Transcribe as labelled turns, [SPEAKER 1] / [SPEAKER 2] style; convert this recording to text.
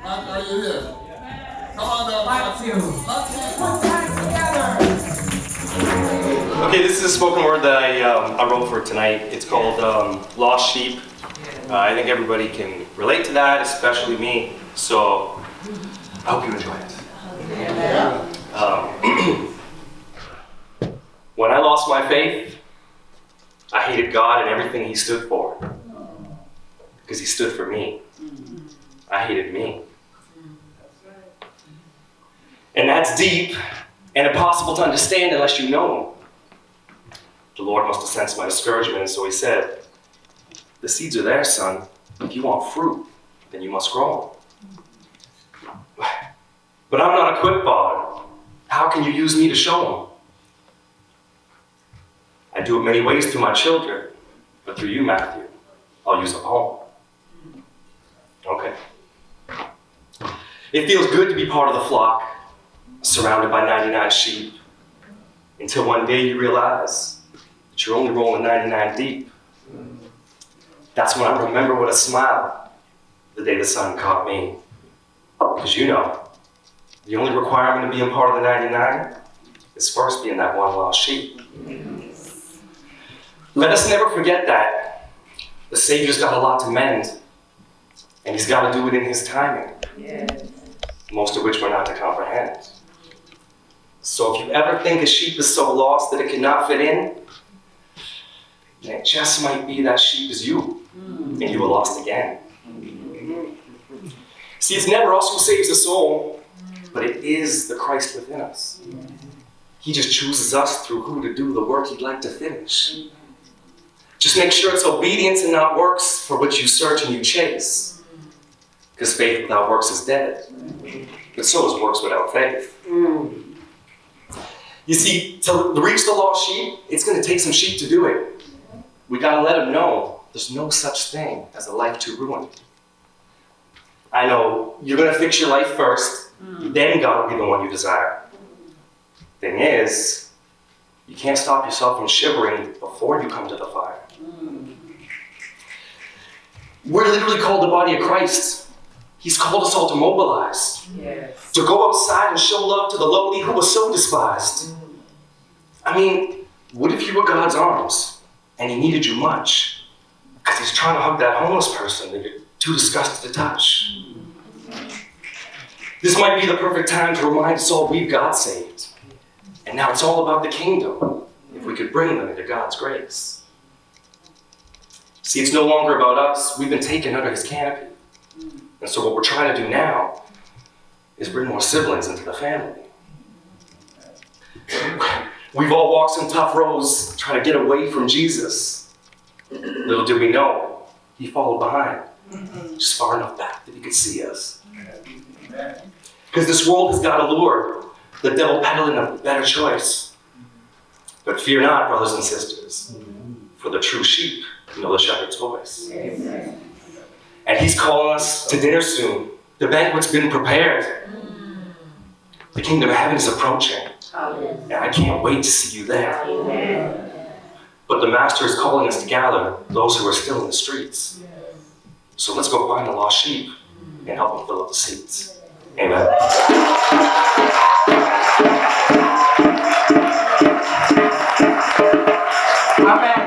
[SPEAKER 1] Are you here? Come on down.
[SPEAKER 2] Matthew. Put that together.
[SPEAKER 3] Okay, this is a spoken word that I wrote for tonight. It's called Lost Sheep. I think everybody can relate to that, especially me. So I hope you enjoy it. When I lost my faith, I hated God and everything He stood for. Because He stood for me. I hated me. And that's deep and impossible to understand unless you know Him. The Lord must have sensed my discouragement, and so He said, "The seeds are there, son. If you want fruit, then you must grow them." But I'm not equipped, Father. How can you use me to show them? I do it many ways through my children, but through you, Matthew, I'll use them home. Okay. It feels good to be part of the flock, surrounded by 99 sheep, until one day you realize that you're only rolling 99 deep. That's when I remember with a smile the day the sun caught me. Because you know, the only requirement of being part of the 99 is first being that one lost sheep. Let us never forget that. The Savior's got a lot to mend, and He's got to do it in His timing, most of which we're not to comprehend. So if you ever think a sheep is so lost that it cannot fit in, then it just might be that sheep is you, and you were lost again. See, it's never us who saves the soul, but it is the Christ within us. He just chooses us through who to do the work He'd like to finish. Just make sure it's obedience and not works for which you search and you chase. Because faith without works is dead, but so is works without faith. You see, to reach the lost sheep, it's going to take some sheep to do it. We got to let them know there's no such thing as a life too ruined. I know you're going to fix your life first, then God will be the one you desire. Thing is, you can't stop yourself from shivering before you come to the fire. We're literally called the body of Christ. He's called us all to mobilize.
[SPEAKER 2] Yes.
[SPEAKER 3] To go outside and show love to the lowly who was so despised. I mean, what if you were God's arms and He needed you much? Because He's trying to hug that homeless person that you're too disgusted to touch. This might be the perfect time to remind us all we've got saved. And now it's all about the kingdom, if we could bring them into God's grace. See, it's no longer about us. We've been taken under His canopy. And so what we're trying to do now is bring more siblings into the family. We've all walked some tough roads trying to get away from Jesus. Little did we know, He followed behind, just far enough back that He could see us. Because this world has got a lure, the devil peddling a better choice. But fear not, brothers and sisters, for the true sheep know the shepherd's voice. Amen. And He's calling us to dinner soon. The banquet's been prepared. The kingdom of heaven is approaching. And I can't wait to see you there. Amen. But the Master is calling us to gather those who are still in the streets. So let's go find the lost sheep and help them fill up the seats. Amen.
[SPEAKER 2] Amen.